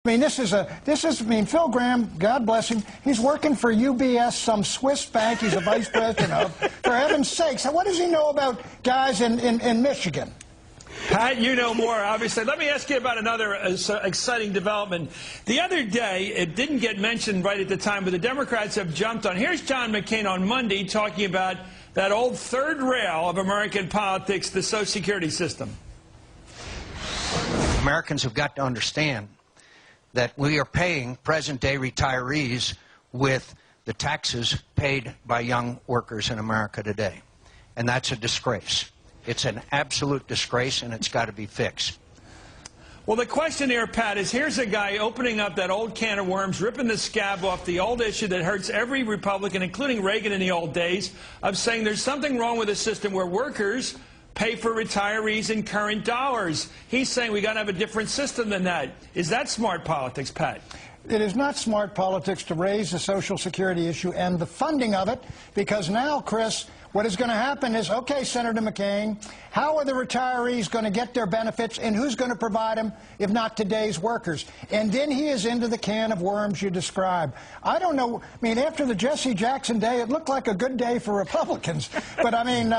I mean, Phil Gramm, God bless him, he's working for UBS, some Swiss bank he's a vice president of. For heaven's sakes, what does he know about guys in Michigan? Pat, you know more, obviously. Let me ask you about another exciting development. The other day, it didn't get mentioned right at the time, but the Democrats have jumped on. Here's John McCain on Monday talking about that old third rail of American politics, the Social Security system. Americans have got to understand that we are paying present-day retirees with the taxes paid by young workers in America today. And that's a disgrace. It's an absolute disgrace, and it's got to be fixed. Well, the question here, Pat, is here's a guy opening up that old can of worms, ripping the scab off the old issue that hurts every Republican, including Reagan in the old days, of saying there's something wrong with a system where workers pay for retirees in current dollars. He's saying we got to have a different system than that. Is that smart politics, Pat? It is not smart politics to raise the Social Security issue and the funding of it, because now, Chris, what is going to happen is, okay, Senator McCain, how are the retirees going to get their benefits, and who's going to provide them if not today's workers? And then he is into the can of worms you describe. I don't know. I mean, after the Jesse Jackson day, it looked like a good day for Republicans. But, I mean,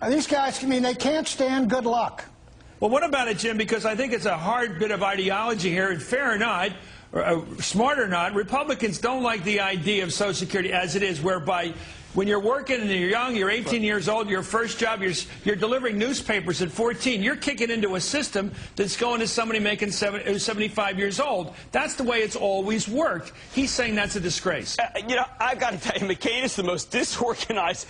these guys, they can't stand good luck. Well, what about it, Jim? Because I think it's a hard bit of ideology here, and fair or not, smart or not, Republicans don't like the idea of Social Security as it is, whereby when you're working and you're young, you're 18 years old, your first job, you're delivering newspapers at 14. You're kicking into a system that's going to somebody making 75 years old. That's the way it's always worked. He's saying that's a disgrace. You know, I've got to tell you, McCain is the most disorganized,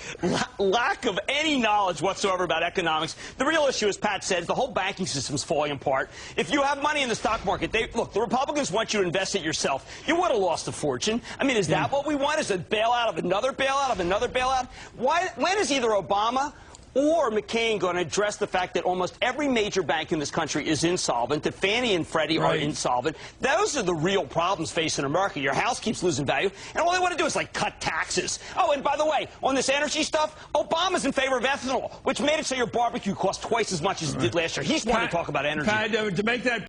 lack of any knowledge whatsoever about economics. The real issue, as Pat said, is the whole banking system's falling apart. If you have money in the stock market, look, the Republicans want you to invest it yourself. You would have lost a fortune. I mean, is that what we want? Is a bailout of another bailout of another bailout? When is either Obama or McCain going to address the fact that almost every major bank in this country is insolvent, that Fannie and Freddie are insolvent? Those are the real problems facing America. Your house keeps losing value, and all they want to do is, like, cut taxes. Oh, and by the way, on this energy stuff, Obama's in favor of ethanol, which made it so your barbecue cost twice as much as it did last year. He's wanting to talk about energy. To make that